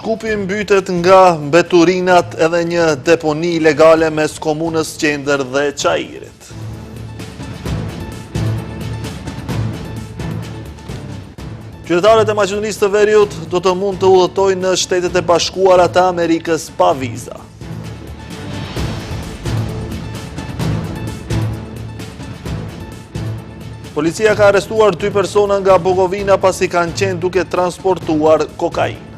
Shkupi mbytet nga mbeturinat edhe një deponi ilegale mes komunës Qendër dhe Çajirit. Qytetarët e Maqedonisë të Veriut do të mund të udhëtojnë në Shtetet e Bashkuara të Amerikës pa viza. Policia ka arrestuar 2 persona nga Bukovina pasi kanë qenë duke transportuar kokainë.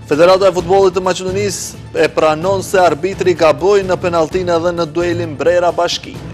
Federata e Futbollit të Maqedonisë e pranon se arbitri gaboi në penalltinë edhe në duelin Brera-Bashkimi.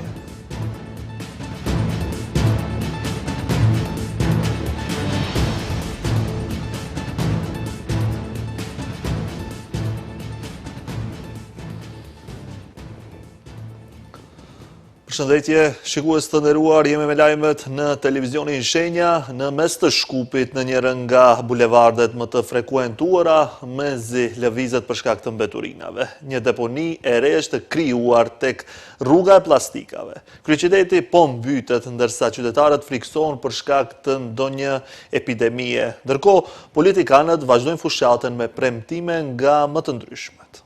Përshëndetje, shikues të nderuar, jemi me lajmet në televizionin Shenja, në mes të Shkupit në njërë nga bulevardet më të frekuentuara, mezi lëvizet për shkak të mbeturinave. Një deponi e re është krijuar tek rruga e plastikave. Kryeqyteti po mbytet, ndërsa qytetarët friksohen për shkak të ndonjë epidemie. Ndërkohë, politikanët vazhdojnë fushatën me premtime nga më të ndryshmet.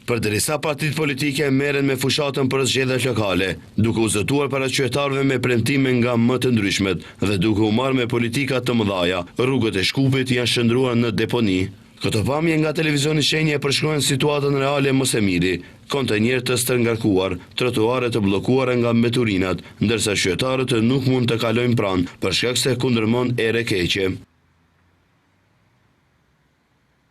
Përderisa partitë politike merren me fushatën për zgjedhjet lokale, duke u zëtuar para qytetarëve me premtime nga më të ndryshmet dhe duke u marrë me politika të mëdha, rrugët e Shkupit janë shndruar në deponi. Këto pamje nga televizioni Shenja përshkruajnë situatën reale mos e miri, kontenjer të stërngarkuar, trotuare të bllokuara nga mbeturinat, ndërsa qytetarët nuk mund të kalojnë pranë për shkak se kundërmon erë keqe.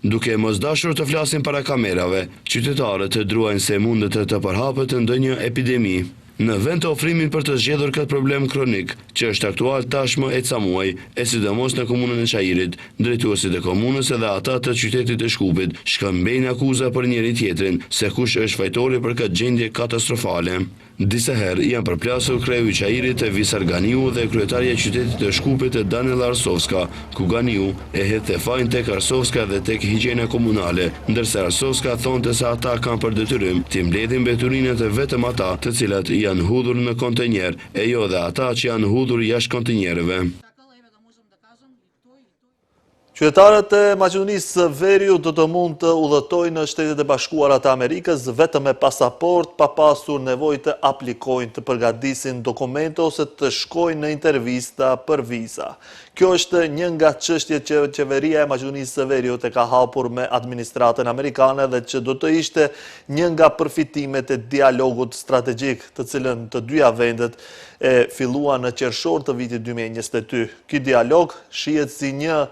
Duke mos dashur të flasin para kamerave, qytetarët druajnë se mundet të përhapet ndonjë epidemi. Në vend të ofrimit për të zgjedhur këtë problem kronik, që është aktual tashmë e ca muaj, e sidomos në komunën e Çajirit, drejtuesit e komunës edhe ata të qytetit të Shkupit shkëmbejnë akuza për njëri tjetrin se kush është fajtori për këtë gjendje katastrofale. Disa herë janë përplasur kreu i Çajirit Visar Ganiu dhe kryetaria e qytetit të Shkupit Daniela Arsovska, ku Ganiu e hedhte fajin tek Arsovska dhe tek higjiena komunale, ndërsa Arsovska thonte se ata kanë për detyrim të mbledhin mbeturinat e vetëm ata të cilat janë hudhur në kontenjer, e jo dhe ata që janë hudhur jashtë kontenjereve. Qytetarët e Maqedonisë së Veriut do të mund të udhëtojnë në Shtetet e Bashkuara të Amerikës vetëm me pasaport, pa pasur nevojë të aplikojnë, të përgatisin dokumente ose të shkojnë në intervista për viza. Kjo është një nga çështjet që qeveria e Maqedonisë së Veriut e ka hapur me administratën amerikane dhe që do të ishte një nga përfitimet e dialogut strategjik, të cilën të dyja vendet e filluan në qershor të vitit 2022. Ky dialog shihet si një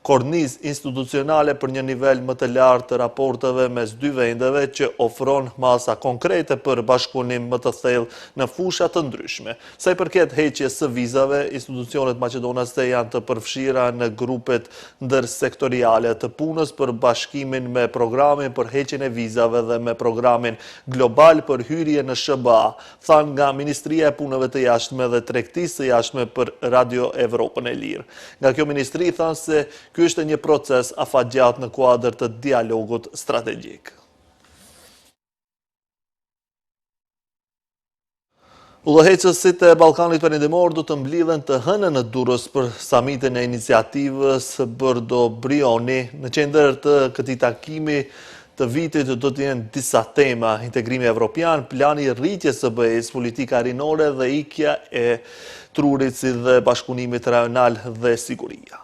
korniz institucionale për një nivel më të lartë të raporteve mes dy vendeve që ofron masa konkrete për bashkëpunim më të thellë në fusha të ndryshme. Sa i përket heqjes së vizave, institucionet maqedonase janë të përfshira në grupet ndërsektoriale të punës për bashkimin me programin për heqjen e vizave dhe me programin global për hyrje në SBA, than nga Ministria e Punëve të Jashtme dhe Tregtisë së Jashtme për Radio Evropën e Lirë. Nga kjo ministri thanë se ky është një proces afatgjatë në kuadër të dialogut strategjik. Udhëheqësit e Ballkanit Perëndimor do të mblidhen të hënën në Durrës për samitin e iniciativës Bordo Brioni. Në qendër të këtij takimi të vitit do të jenë disa tema: integrimi evropian, plani i rritjes së BE-s, politika rinore dhe ikja e trurit si dhe bashkëpunimit rajonal dhe siguria.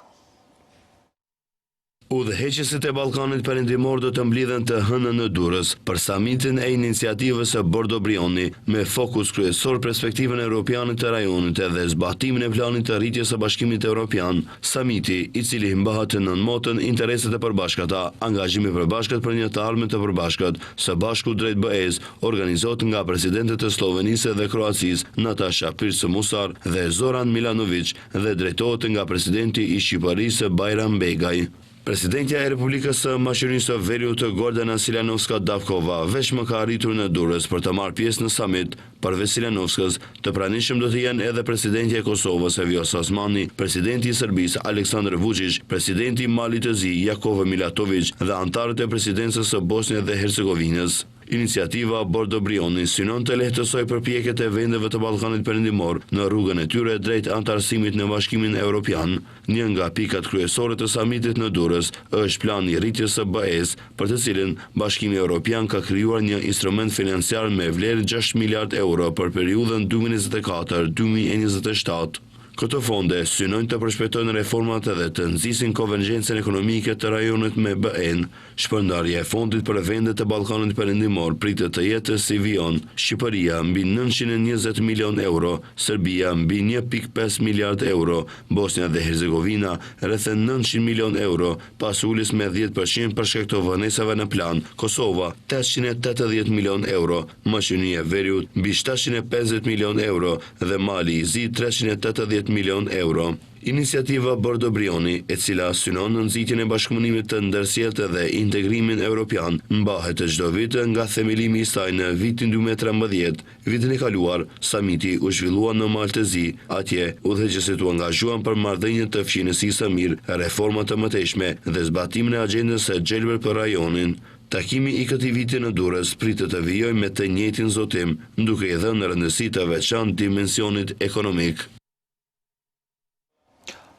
Udhëheqësit e Ballkanit Perëndimor do të mblidhen të hënën në Durrës për samitin e iniciativës së Bordo Brioni me fokus kryesor perspektivën europiane të rajonit dhe zbatimin e planit të rritjes së Bashkimit Evropian. Samiti, i cili mbahet në motën intereset e përbashkëta, angazhimi i përbashkët për një të ardhmen të përbashkët, së bashku drejt BE-s, organizohet nga presidentët e Slovenisë dhe Kroacisë, Nataša Pirc-Musar dhe Zoran Milanović, dhe drejtohet nga presidenti i Shqipërisë Bajram Begaj. Presidentja e Republikës së Maqedonisë së Veriut Gordana Siljanovska-Davkova veçmë ka arritur në Durrës për të marrë pjesë në samit. Përveç Siljanovskës, të pranishëm do të jenë edhe presidentja e Kosovës Vjosa Osmani, presidenti i Serbisë Aleksandar Vučić, presidenti i Malit të Zi Jakov Milatović dhe antarët e presidencës së Bosnjës dhe Hercegovinës. Iniciativa Bordo Brioni synon të lehtësoj përpjekjet e vendeve të Ballkanit Perëndimor në rrugën e tyre drejt antarësimit në Bashkimin Evropian. Një nga pikat kryesore të samitit në Durrës është plani i rritjes së BE-s, për të cilin Bashkimi Evropian ka krijuar një instrument financiar me vlerë 6 miliard euro për periudhën 2024-2027. Këto fonde synojnë të përshpejtojnë reformat edhe të nxisin konvergjencën ekonomike të rajonit me BE-n. Shpërndarja e fondit për vendet e Ballkanit Perëndimor pritet të jetë si vijon: Shqipëria mbi 920 milion euro, Serbia mbi 1.5 miliard euro, Bosnia dhe Herzegovina rreth 900 milion euro, pas uljes me 10% për shkak të vonesave në plan, Kosova 880 milion euro, Maqedonia e Veriut mbi 750 milion euro dhe Mali i Zi 380 milion euro. Iniciativa Bordo Brioni, e cila synon në nxitjen e bashkëpunimit të ndërsjelltë dhe integrimin evropian, mbahet të çdo vit nga themelimi i saj në vitin 2013. Vitin e kaluar, samiti u zhvillua në Maltezi. Atje, udhëheqësit u angazhuan për marrëdhënie të fqinësisë së mirë, reforma të mëtejshme dhe zbatimin e agjendës së gjelbër për rajonin. Takimi i këtij viti në Durrës pritet të vijojë me të njëjtin zotim, duke i dhënë rëndësi të veçantë dimensionit ekonomik.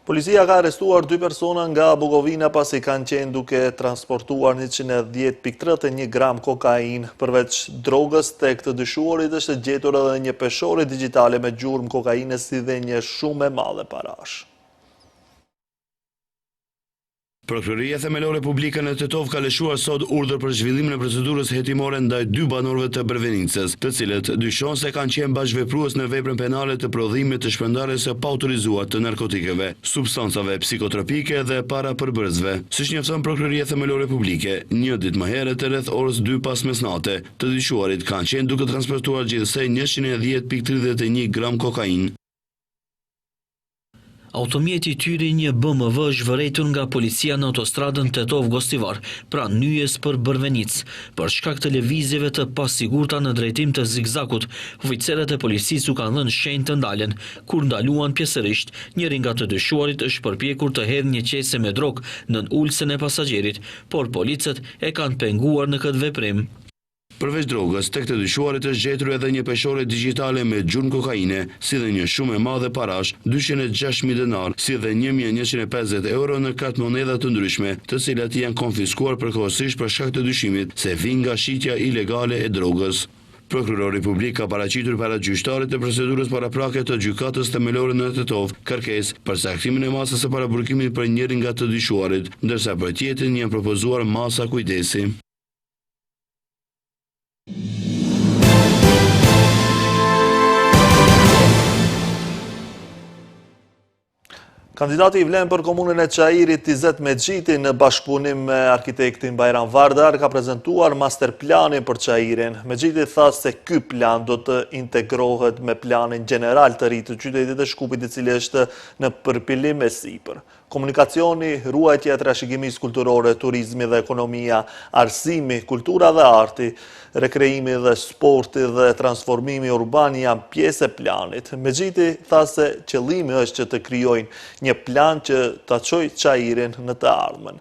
Policia ka arrestuar 2 persona nga Bukovina pasi kanë qenë duke transportuar 110.31 gram kokain. Përveç drogës, tek të dyshuarit është gjetur edhe një peshore digjitale me gjurmë kokaine si dhe një shumë e madhe parash. Prokuroria Themelore Publike në Tetov ka lëshuar sot urdhër për zhvillimin e procedurës hetimore ndaj 2 banorëve të Brvenicës, të cilët dyshon se kanë qenë bashkëveprues në veprën penale të prodhimit të shpërndarjes së paautorizuar të narkotikeve, substancave psikotropike dhe parapërbërësve. Siç njofton Prokuroria Themelore Publike, një ditë më herët rreth orës 2 pas mesnate, të dyshuarit kanë qenë duke transportuar gjithsej 110.31 gram kokainë. Automjeti i tyri një BMW është vërejtur nga policia në autostradën Tetov-Gostivar, pranë nyjes për Brvenic. Për shkak të lëvizjeve të pasigurta në drejtim të zigzakut, oficerët e policisë u kanë dhënë shenjë të ndalen. Kur ndaluan pjesërisht, njëri nga të dyshuarit është përpjekur të hedhë një qese me drogë nën ulsen e pasagjerit, por policët e kanë penguar në këtë veprim. Përveç drogës, tek të dyshuarit është gjetur edhe një peshore digjitale me gjurmë kokaine, si dhe një shumë e madhe parash, 206.000 denar, si dhe 1.150 euro në kartë monedha të ndryshme, të cilat janë konfiskuar përkohësisht për shkak të dyshimit se vijnë nga shitja ilegale e drogës. Prokurori publik ka paraqitur para gjyqtarit të procedurës paraprake të gjykatës themelore në Tetov kërkesë për saktimin e masës së paraburgimit për njërin nga të dyshuarit, ndërsa për tjetrin janë propozuar masa kujdesi. Kandidati i vlen për komunën e Çajirit, Izet Mexhiti, në bashkëpunim me arkitektin Bajram Vardar, ka prezentuar masterplanin për Çajirin. Mexhiti tha se ky plan do të integrohet me planin gjeneral të ri të qytetit të Shkupit, i cili është në përpilim e sipër. Komunikacioni, ruajtja e trashëgimisë kulturore, turizmi dhe ekonomia, arsimi, kultura dhe arti, rekreimi dhe sporti dhe transformimi urban janë pjesë e planit. Mexhiti tha se qëllimi është që të krijojnë një plan që ta çojë Çajirin në të ardhmen.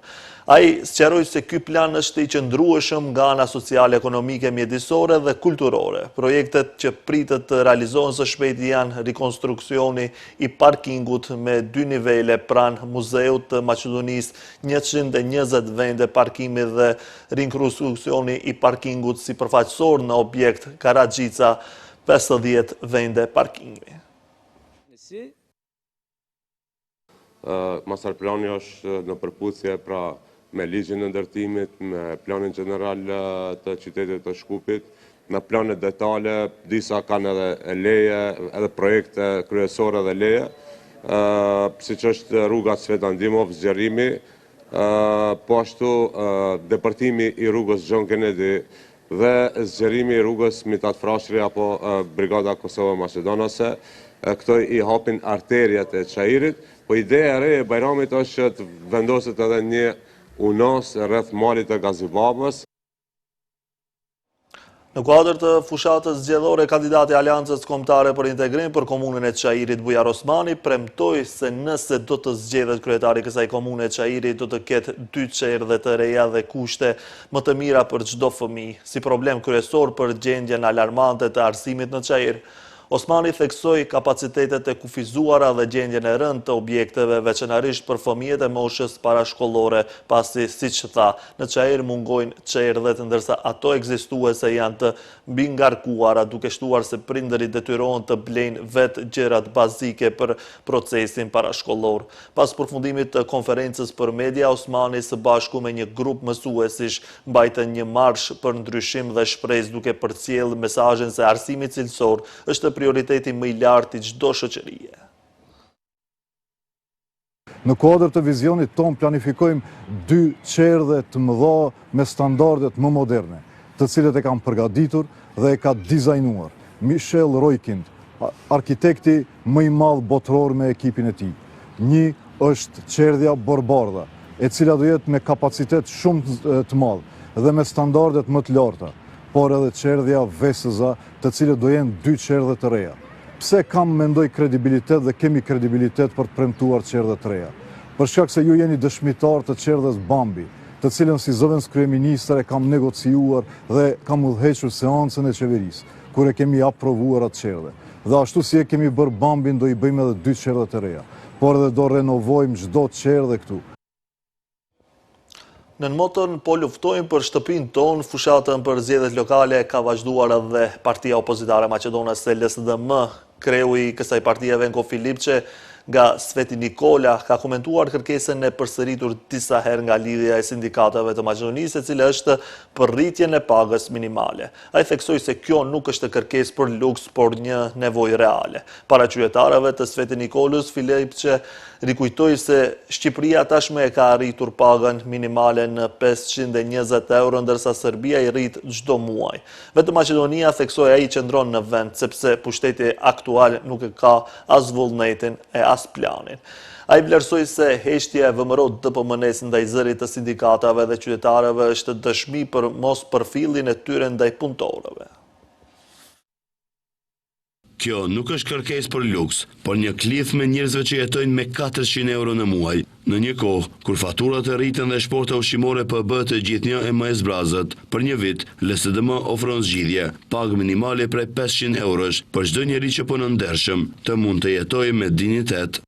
Ai sqaroi se ky plan është i qëndrueshëm nga ana sociale, ekonomike, mjedisore dhe kulturore. Projektet që pritet të realizohen së shpejti janë rikonstruksioni i parkingut me 2 nivele pranë Muzeut të Maqedonisë, 120 vende parkimi dhe rikonstruksioni i parkingut sipërfaqësor në objekt Karaxhica, 50 vende parkimi. Masterplani është në përputhje me ligjin e ndërtimit, me planin general të qytetit të Shkupit, me planet detale, disa kanë edhe leje, edhe projekte kryesore dhe leje, siç është rruga Cvetan Dimov, zgjerimi, po ashtu depërtimi i rrugës John Kennedy dhe zgjerimi i rrugës Mitat Frashëri apo Brigada Kosova Maqedonase. Këto i hapin arteriat e Çajirit, po ideja e re e Bajramit është që të vendoset edhe një unos rreth malit të Gazibabës. Në kuadër të fushatës zgjedhore, kandidati Aleancës Kombëtare për Integrim për komunën e Çajirit Bujar Osmani premtoi se nëse do të zgjedhet kryetari i kësaj komune Çajiri do të ketë 2 çerdhe të reja dhe kushte më të mira për çdo fëmijë, si problem kryesor për gjendjen alarmante të arsimit në Çajir. Osmani theksoi kapacitetet e kufizuara dhe gjendjen e rëndë të objekteve, veçanërisht për fëmijët e moshës parashkollore, pasi, siç tha, në Çajir mungojnë çerdhet, ndërsa ato ekzistuese janë të mbingarkuara, duke shtuar se prindërit detyrohen të blejnë vetë gjërat bazike për procesin parashkollor. Pas përfundimit të konferencës për media, Osmani së bashku me një grup mësuesish mbajtën një marsh për ndryshim dhe shpresë, duke përcjellë mesazhin se arsimi cilësor është prioriteti më i lartë i çdo shoqërie. Në kuadër të vizionit ton planifikojmë 2 çerdhe të mëdha me standardet më moderne, të cilët e kanë përgatitur dhe e ka dizajnuar Michel Roykind, arkitekti më i madh botëror me ekipin e tij. Një është çerdhja Borbardha, e cila do jetë me kapacitet shumë të madh dhe me standardet më të larta, por edhe çerdhja VSZ, të cilët do jenë 2 çerdhe të reja. Pse kam mendoj kredibilitet dhe kemi kredibilitet për të premtuar çerdhe të reja? Për shkak se ju jeni dëshmitar të çerdhes Bambi, të cilën si zëvendës kryeministër e kam negociuar dhe kam udhëhequr seancën e qeverisë, kur e kemi aprovuar atë çerdhe. Dhe ashtu si e kemi bërë Bambin, do i bëjmë edhe 2 çerdhe të reja, por edhe do renovojmë çdo çerdhe këtu. Në motën po luftojmë për shtëpinë tonë, fushatën për zgjedhjet lokale ka vazhduar edhe Partia Opozitare Maqedonase LSDM. Kreu i kësaj partie Venko Filipçe nga Sveti Nikola ka komentuar kërkesën e përsëritur disa herë nga lidhja e sindikatave të Maqedonisë, e cila është për rritjen e pagës minimale. Ai theksoi se kjo nuk është kërkesë për luks, por një nevojë reale. Para qytetarëve të Sveti Nikolës, Filipçe rikujtoi se Shqipëria tashmë e ka arritur pagën minimale në 520 euro, ndërsa Serbia i rrit çdo muaj. Vetëm Maqedonia, theksoi ai, qëndron në vend, sepse pushteti aktual nuk e ka as vullnetin e as planin. Ai vlerësoi se heqtja e VMRO DPMN-s ndaj zërit të sindikatave dhe qytetarëve është dëshmi për mos përfillin e tyre ndaj punëtorëve. Kjo nuk është kërkesë për luks, por një klith me njerëzve që jetojnë me 400 euro në muaj, në një kohë kur faturat e rritën dhe shporta ushqimore PB të gjithnjë e më zbrazët. Për një vit, LSDM ofron zgjidhje, pagë minimale prej 500 eurosh për çdo njeri që punon ndershëm, të mund të jetojë me dinjitet.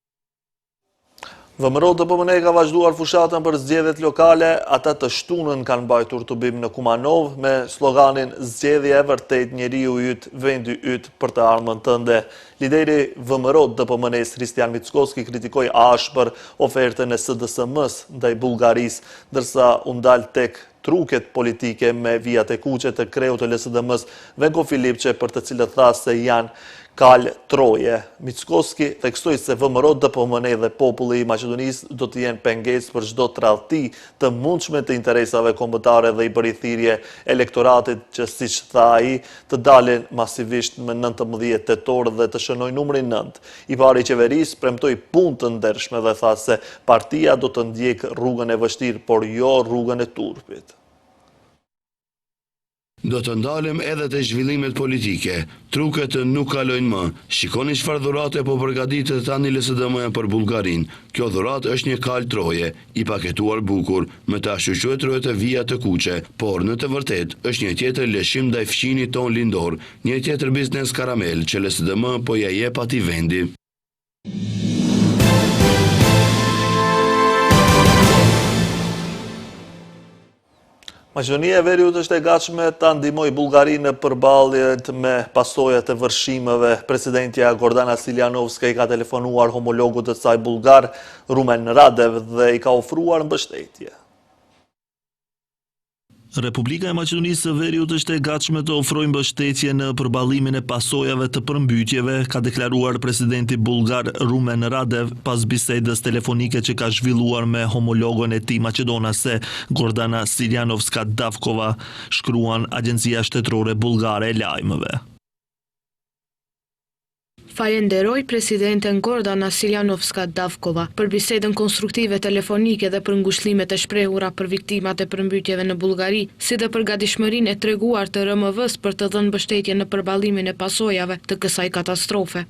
VMRO DPMN ka vazhduar fushatën për zgjedhjet lokale, ata të shtunën kanë mbajtur tubim në Kumanov me sloganin "Zgjedhja e vërtet, njeriu yt, vendi yt për të ardhmen tënde". Lideri VMRO DPMN-s Kristian Mickoski kritikoi ashpër ofertën e SDSM-s ndaj Bullgarisë, ndërsa u ndal tek truket politike me vijat e kuqe të kreut të LSDM-s Venko Filipçe, për të cilët tha se janë kal troje. Mickoski theksoi se VMRO DPMN dhe populli i Maqedonisë do të jenë pengesë për çdo tradhti të mundshme të interesave kombëtare dhe i bëri thirrje elektoratit që, siç tha ai, të dalin masivisht me 19 tetor dhe të shënojnë numrin 9. I pari i qeverisë premtoi punë të ndershme dhe tha se partia do të ndjek rrugën e vështirë, por jo rrugën e turpit. Do të ndalem edhe të zhvillimet politike, truket nuk kalojnë më. Shikoni çfarë dhurate po përgatitet tani LSDM-ja për Bullgarinë. Kjo dhuratë është një kal troje, i paketuar bukur, me të ashtuquetur të vija të kuqe, por në të vërtet është një tjetër lëshim ndaj fqinit ton lindor, një tjetër biznes karamel që LSDM po ja jep atij vendi. Maqedonia e Veriut është e gatshme ta ndihmojë Bullgarinë në përballjet me pasojat e vërshimeve. Presidentja Gordana Siljanovska i ka telefonuar homologut të saj bullgar, Rumen Radev, dhe i ka ofruar mbështetje. Republika e Maqedonisë së Veriut është e gatshme të ofrojë mbështetje në përballimin e pasojave të përmbytjeve, ka deklaruar presidenti bullgar Rumen Radev pas bisedës telefonike që ka zhvilluar me homologon e tij maqedonase Gordana Siljanovska Davkova, shkruan Agjencia Shtetërore Bullgare e Lajmeve. Falenderoj presidenten Gordana Siljanovska-Davkova për bisedën konstruktive telefonike dhe për ngushëllimet e shprehura për viktimat e përmbytjeve në Bullgari, si dhe për gatishmërinë e treguar të RMV-s për të dhënë mbështetje në përballimin e pasojave të kësaj katastrofe.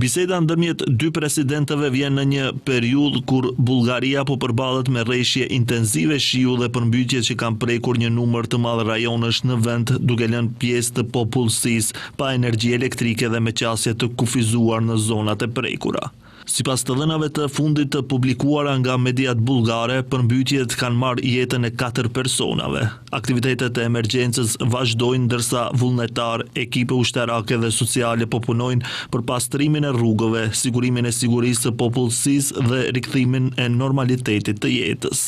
Biseda ndërmjet dy presidentëve vjen në një periudhë kur Bullgaria po përballet me rreshje intensive shiu dhe përmbytje që kanë prekur një numër të madh rajonesh në vend, duke lënë pjesë të popullsisë pa energji elektrike dhe me qasje të kufizuar në zonat e prekura. Sipas të dhënave të fundit të publikuara nga mediat bullgare, përmbytjet kanë marrë jetën e 4 personave. Aktivitetet e emergjencës vazhdojnë ndërsa vullnetar, ekipe ushtarake dhe sociale po punojnë për pastrimin e rrugëve, sigurimin e sigurisë së popullsisë dhe rikthimin e normalitetit të jetës.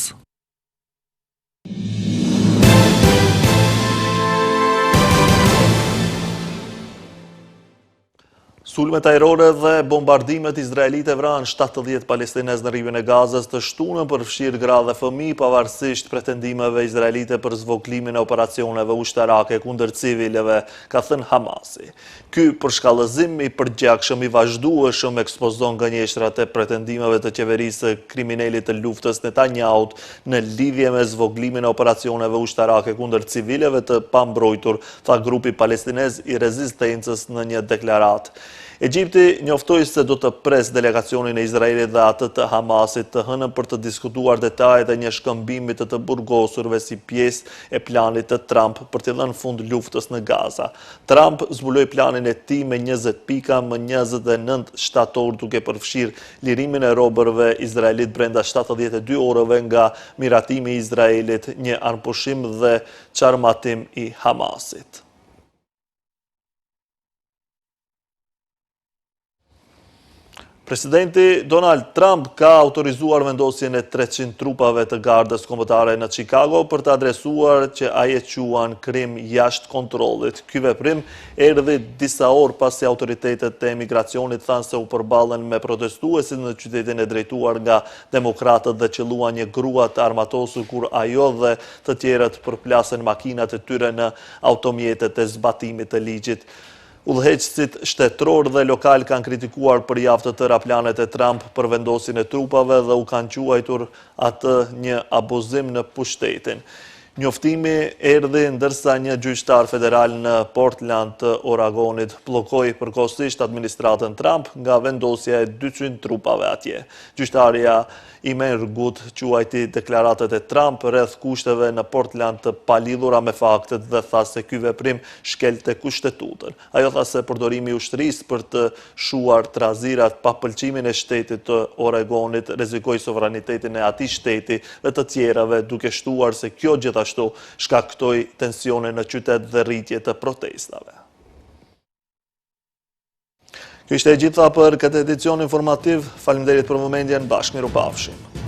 Sulmet ajrore dhe bombardimet izraelite vranë 70 palestinez në rrugën e Gazës të shtunën përfshirë gra dhe fëmijë, pavarësisht pretendimeve izraelite për zvogëlimin e operacioneve ushtarake kundër civileve, ka thënë Hamasi. Ky përshkallëzim i përgjakshëm i vazhdueshëm ekspozon gënjeshtrat e pretendimeve të qeverisë kriminalit të luftës Netanyahut në lidhje me zvogëlimin e operacioneve ushtarake kundër civileve të pambrojtur, tha grupi palestinez i rezistencës në një deklaratë. Egjipti njoftoi se do të pres delegacionin e Izraelit dhe atë të Hamasit të hënën për të diskutuar detajet e një shkëmbimi të burgosurve si pjesë e planit të Trump për të dhënë fund luftës në Gaza. Trump zbuloi planin e tij me 20 pika më 29 shtator, duke përfshirë lirimin e robërve izraelit brenda 72 orëve nga miratimi i Izraelit, një anëpushim dhe çarmatim i Hamasit. Presidenti Donald Trump ka autorizuar vendosjen e 300 trupave të gardës kombëtare në Chicago për të adresuar që ai e quan krim jashtë kontrollit. Ky veprim erdhi disa orë pasi autoritetet e emigracionit thanë se u përballen me protestuesit në qytetin e drejtuar nga demokratët dhe qelluan një grua të armatosur kur ajo dhe të tjerët përplasen makinat e tyre në automjetet e zbatimit të ligjit. Udhëheqësit shtetëror dhe lokal kanë kritikuar për javë të tëra planet e Trump për vendosjen e trupave dhe u kanë quajtur atë një abuzim në pushtetin. Njoftimi erdhi ndërsa një gjyqtar federal në Portland të Oregonit bllokoi përkohësisht administratën Trump nga vendosja e 200 trupave atje. Gjyqtarja Imen Rgut quajti deklaratat e Trump rreth kushteve në Portland të palidhura me faktet dhe tha se ky veprim shkelte kushtetutën. Ajo tha se përdorimi i ushtrisë për të shuar trazirat pa pëlqimin e shtetit të Oregonit rrezikoi sovranitetin e atij shteti dhe të tjerave, duke shtuar se kjo gjithashtu shkaktoi tensione në qytet dhe rritje të protestave. Kjo ishte e gjitha për këtë edicion informativ. Faleminderit për vëmendjen, bashkë mirupafshim.